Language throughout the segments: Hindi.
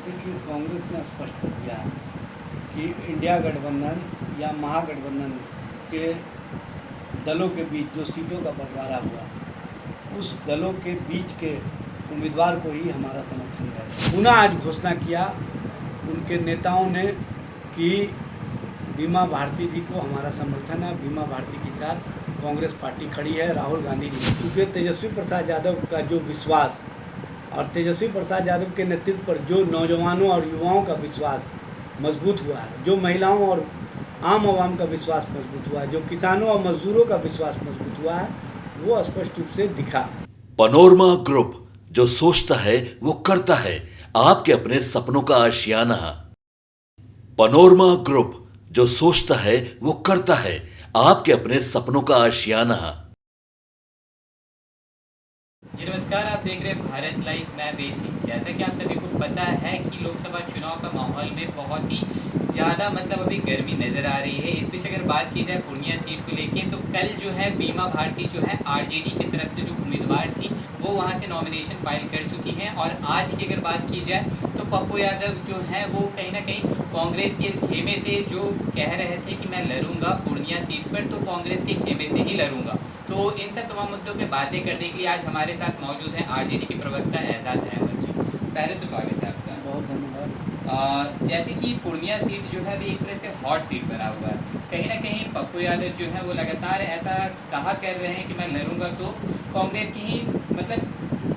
देखिए, कांग्रेस ने स्पष्ट कर दिया है कि इंडिया गठबंधन या महागठबंधन के दलों के बीच जो सीटों का बंटवारा हुआ, उस दलों के बीच के उम्मीदवार को ही हमारा समर्थन है। पुनः आज घोषणा किया उनके नेताओं ने कि बीमा भारती जी को हमारा समर्थन है। बीमा भारती के साथ कांग्रेस पार्टी खड़ी है, राहुल गांधी जी। क्योंकि तेजस्वी प्रसाद यादव का जो विश्वास और तेजस्वी प्रसाद यादव के नेतृत्व पर जो नौजवानों और युवाओं का विश्वास मजबूत हुआ है, जो महिलाओं और आम आवाम का विश्वास मजबूत हुआ है, जो किसानों और मजदूरों का विश्वास मजबूत हुआ है, वो स्पष्ट रूप से दिखा। पनोरमा ग्रुप, जो सोचता है वो करता है, आपके अपने सपनों का आशियाना। पनोरमा ग्रुप, जो सोचता है वो करता है, आपके अपने सपनों का आशियाना। जी नमस्कार, आप देख रहे हैं भारत लाइव। मैं वेद सिंह। जैसा कि आप सभी को पता है कि लोकसभा चुनाव का माहौल में बहुत ही ज़्यादा अभी गर्मी नज़र आ रही है। इस बीच अगर बात की जाए पूर्णिया सीट को लेके, तो कल जो है बीमा भारती जो है आरजेडी की तरफ से जो उम्मीदवार थी वो वहां से नॉमिनेशन फाइल कर चुकी हैं। और आज की अगर बात की जाए तो पप्पू यादव जो है वो कहीं ना कहीं कांग्रेस के खेमे से जो कह रहे थे कि मैं लड़ूंगा पूर्णिया सीट पर, तो कांग्रेस के खेमे से ही लड़ूंगा। तो इन सब तमाम मुद्दों पे बातें करने के लिए आज हमारे साथ मौजूद हैं आरजेडी के प्रवक्ता एजाज अहमद जी। पहले तो स्वागत है आपका। बहुत धन्यवाद। जैसे कि पूर्णिया सीट जो है अभी एक तरह से हॉट सीट बना हुआ है। कहीं ना कहीं पप्पू यादव जो है वो लगातार ऐसा कहा कर रहे हैं कि मैं लड़ूंगा तो कांग्रेस की ही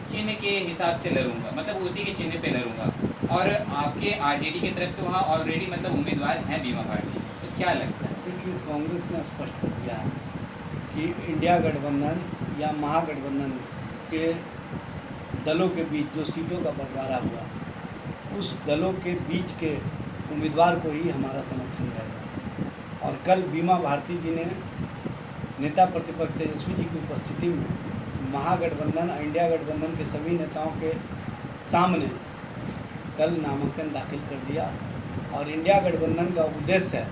चिन्ह के हिसाब से लड़ूंगा, उसी के चिन्ह पे लड़ूंगा। और आपके आरजेडी की तरफ से वहाँ ऑलरेडी उम्मीदवार हैं बीमा भारती, तो क्या लगता है? देखिए, कांग्रेस ने स्पष्ट कर दिया है कि इंडिया गठबंधन या महागठबंधन के दलों के बीच जो सीटों का बंटवारा हुआ, उस दलों के बीच के उम्मीदवार को ही हमारा समर्थन रहेगा। और कल बीमा भारती जी ने नेता प्रतिपक्ष तेजस्वी जी की उपस्थिति में महागठबंधन और इंडिया गठबंधन के सभी नेताओं के सामने कल नामांकन दाखिल कर दिया। और इंडिया गठबंधन का उद्देश्य है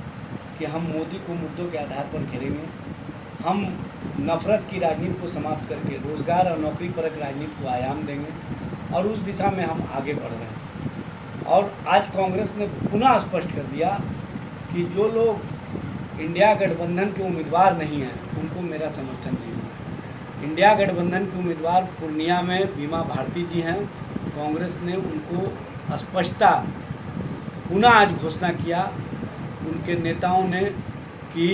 कि हम मोदी को मुद्दों के आधार पर घेरेंगे, हम नफरत की राजनीति को समाप्त करके रोजगार और नौकरी परक राजनीति को आयाम देंगे, और उस दिशा में हम आगे बढ़ रहे हैं। और आज कांग्रेस ने पुनः स्पष्ट कर दिया कि जो लोग इंडिया गठबंधन के उम्मीदवार नहीं हैं उनको मेरा समर्थन नहीं है। इंडिया गठबंधन के उम्मीदवार पूर्णिया में बीमा भारती जी हैं। कांग्रेस ने उनको स्पष्टता पुनः आज घोषणा किया उनके नेताओं ने कि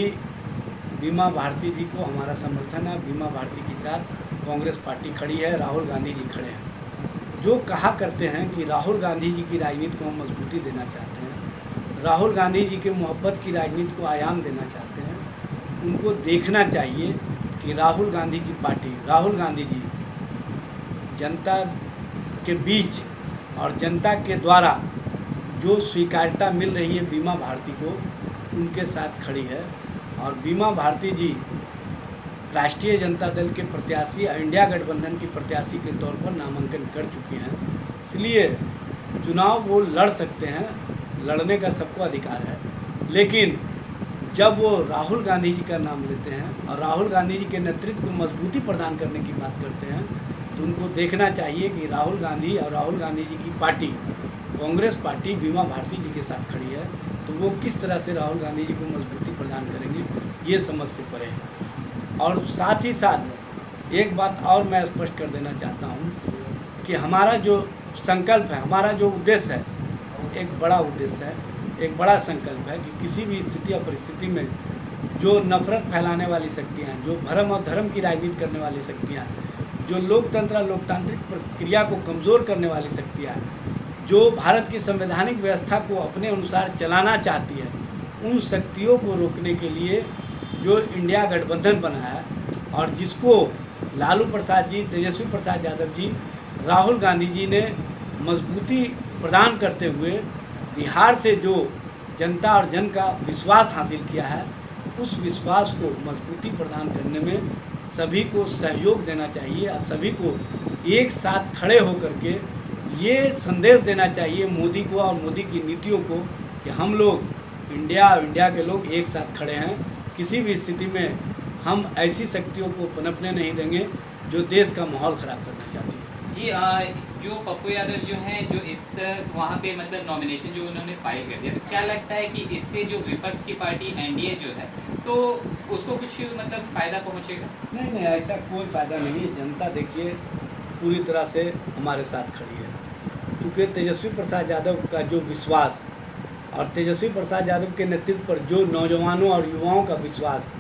बीमा भारती जी को हमारा समर्थन है। बीमा भारती के साथ कांग्रेस पार्टी खड़ी है, राहुल गांधी जी खड़े हैं। जो कहा करते हैं कि राहुल गांधी जी की राजनीति को हम मजबूती देना चाहते हैं, राहुल गांधी जी के मोहब्बत की राजनीति को आयाम देना चाहते हैं, उनको देखना चाहिए कि राहुल गांधी की पार्टी, राहुल गांधी जी जनता के बीच और जनता के द्वारा जो स्वीकार्यता मिल रही है बीमा भारती को, उनके साथ खड़ी है। और बीमा भारती जी राष्ट्रीय जनता दल के प्रत्याशी और इंडिया गठबंधन की प्रत्याशी के तौर पर नामांकन कर चुके हैं। इसलिए चुनाव वो लड़ सकते हैं, लड़ने का सबको अधिकार है। लेकिन जब वो राहुल गांधी जी का नाम लेते हैं और राहुल गांधी जी के नेतृत्व को मजबूती प्रदान करने की बात करते हैं, तो उनको देखना चाहिए कि राहुल गांधी और राहुल गांधी जी की पार्टी कांग्रेस पार्टी बीमा भारती जी के साथ खड़ी है, तो वो किस तरह से राहुल गांधी जी को मजबूती प्रदान करेंगे, ये समझ से परे है। और साथ ही साथ एक बात और मैं स्पष्ट कर देना चाहता हूँ कि हमारा जो संकल्प है, हमारा जो उद्देश्य है, एक बड़ा उद्देश्य है, एक बड़ा संकल्प है कि किसी भी स्थिति और परिस्थिति में जो नफरत फैलाने वाली शक्तियाँ, जो भरम और धर्म की राजनीति करने वाली शक्तियाँ, जो लोकतंत्र और लोकतांत्रिक प्रक्रिया को कमज़ोर करने वाली शक्तियाँ, जो भारत की संवैधानिक व्यवस्था को अपने अनुसार चलाना चाहती है, उन शक्तियों को रोकने के लिए जो इंडिया गठबंधन बना है और जिसको लालू प्रसाद जी, तेजस्वी प्रसाद यादव जी, राहुल गांधी जी ने मजबूती प्रदान करते हुए बिहार से जो जनता और जन का विश्वास हासिल किया है, उस विश्वास को मजबूती प्रदान करने में सभी को सहयोग देना चाहिए और सभी को एक साथ खड़े होकर के ये संदेश देना चाहिए मोदी को और मोदी की नीतियों को कि हम लोग इंडिया और इंडिया के लोग एक साथ खड़े हैं। किसी भी स्थिति में हम ऐसी शक्तियों को पनपने नहीं देंगे जो देश का माहौल ख़राब करना चाहती है। जी जो पप्पू यादव जो हैं जो इस तरह वहाँ पे मतलब नॉमिनेशन जो उन्होंने फाइल कर दिया, तो क्या लगता है कि इससे जो विपक्ष की पार्टी एनडीए जो है तो उसको कुछ मतलब फ़ायदा पहुँचेगा? नहीं, ऐसा कोई फ़ायदा नहीं है। जनता देखिए पूरी तरह से हमारे साथ खड़ी है, क्योंकि तेजस्वी प्रसाद यादव का जो विश्वास और तेजस्वी प्रसाद यादव के नेतृत्व पर जो नौजवानों और युवाओं का विश्वास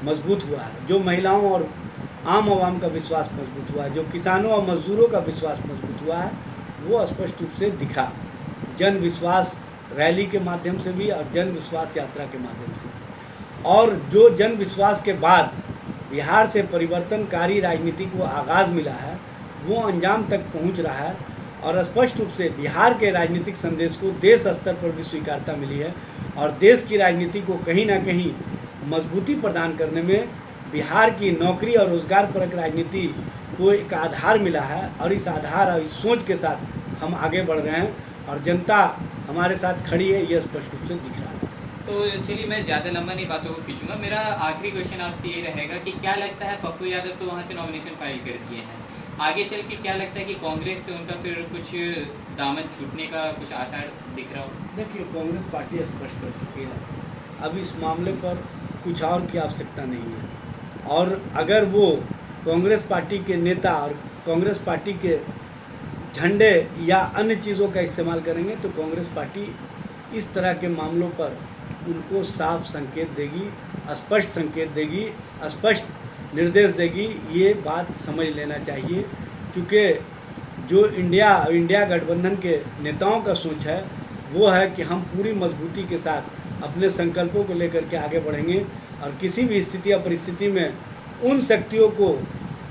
मजबूत हुआ है, जो महिलाओं और आम आवाम का विश्वास मजबूत हुआ है, जो किसानों और मजदूरों का विश्वास मजबूत हुआ है, वो स्पष्ट रूप से दिखा जन विश्वास रैली के माध्यम से भी और जन विश्वास यात्रा के माध्यम से भी। और जो जन विश्वास के बाद बिहार से परिवर्तनकारी राजनीति को आगाज़ मिला है, वो अंजाम तक पहुंच रहा है और स्पष्ट रूप से बिहार के राजनीतिक संदेश को देश स्तर पर भी स्वीकारता मिली है और देश की राजनीति को कहीं ना कहीं मजबूती प्रदान करने में बिहार की नौकरी और रोजगार परक राजनीति को एक आधार मिला है। और इस आधार और इस सोच के साथ हम आगे बढ़ रहे हैं और जनता हमारे साथ खड़ी है, ये स्पष्ट रूप से दिख रहा है। तो चलिए मैं ज़्यादा लंबा नहीं बातों को खींचूंगा। मेरा आखिरी क्वेश्चन आपसे ये रहेगा कि क्या लगता है पप्पू यादव तो वहाँ से नॉमिनेशन फाइल कर दिए हैं, आगे चल के क्या लगता है कि कांग्रेस से उनका फिर कुछ दामन छूटने का कुछ आसार दिख रहा हो? देखिए, कांग्रेस पार्टी स्पष्ट कर चुकी है, अब इस मामले पर कुछ और की आवश्यकता नहीं है। और अगर वो कांग्रेस पार्टी के नेता और कांग्रेस पार्टी के झंडे या अन्य चीज़ों का इस्तेमाल करेंगे तो कांग्रेस पार्टी इस तरह के मामलों पर उनको साफ संकेत देगी, स्पष्ट संकेत देगी, स्पष्ट निर्देश देगी। ये बात समझ लेना चाहिए, क्योंकि जो इंडिया गठबंधन के नेताओं का सोच है वो है कि हम पूरी मजबूती के साथ अपने संकल्पों को लेकर के आगे बढ़ेंगे और किसी भी स्थिति या परिस्थिति में उन शक्तियों को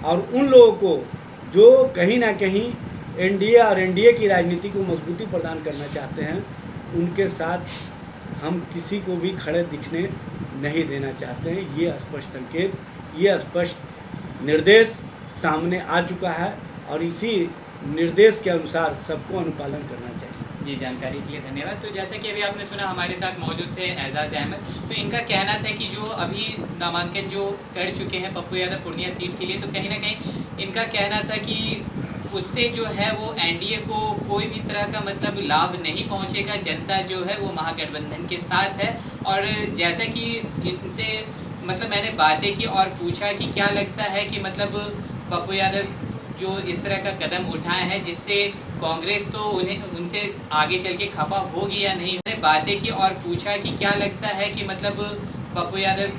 और उन लोगों को जो कहीं ना कहीं एनडीए और एनडीए की राजनीति को मजबूती प्रदान करना चाहते हैं, उनके साथ हम किसी को भी खड़े दिखने नहीं देना चाहते हैं। ये स्पष्ट संकेत, ये स्पष्ट निर्देश सामने आ चुका है और इसी निर्देश के अनुसार सबको अनुपालन करना चाहिए। जी, जानकारी के लिए धन्यवाद। तो जैसे कि अभी आपने सुना, हमारे साथ मौजूद थे एजाज अहमद। तो इनका कहना था कि जो अभी नामांकन जो कर चुके हैं पप्पू यादव पूर्णिया सीट के लिए, तो कहीं ना कहीं इनका कहना था कि उससे जो है वो एनडीए को कोई भी तरह का मतलब लाभ नहीं पहुंचेगा। जनता जो है वो महागठबंधन के साथ है। और जैसा कि इनसे मतलब मैंने बातें की और पूछा कि क्या लगता है कि मतलब पप्पू यादव जो इस तरह का कदम उठाए हैं जिससे कांग्रेस तो उनसे आगे चल के खफा होगी या नहीं। मैंने बातें की और पूछा कि क्या लगता है कि मतलब पप्पू यादव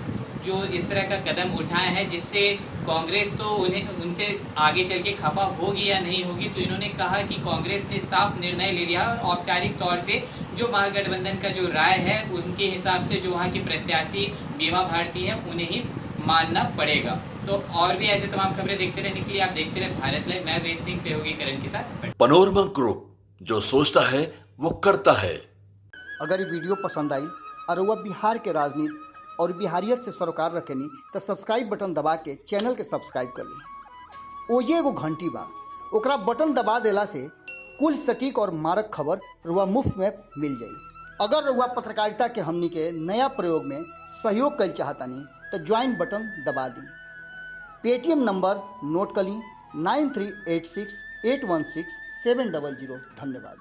जो इस तरह का कदम उठाए हैं जिससे कांग्रेस तो उनसे आगे चल के खफा होगी या नहीं होगी। तो इन्होंने कहा कि कांग्रेस ने साफ निर्णय ले लिया और औपचारिक तौर से जो महागठबंधन का जो राय है उनके हिसाब से जो वहाँ की प्रत्याशी बीमा भारती है उन्हें ही मानना पड़ेगा। तो और भी ऐसे तमाम खबरें देखते रहने के लिए आप देखते रहे भारत लाइव। मैं वेद सिंह सहयोगी करण के साथ। पनोरमा ग्रुप, जो सोचता है वो करता है। अगर ये वीडियो पसंद आई और वह बिहार के राजनीति और बिहारियत से सरोकार रखेनी तो सब्सक्राइब बटन दबा के चैनल के सब्सक्राइब कर ली। ओजे एगो घंटी बा, ओकरा बटन दबा देला से कुल सटीक और मारक खबर रुआ मुफ्त में मिल जाई। अगर रुआ पत्रकारिता के हमनी के नया प्रयोग में सहयोग कर चाहतानी तो ज्वाइन बटन दबा दी। पेटीएम नंबर नोट कर ली 9386816700। धन्यवाद।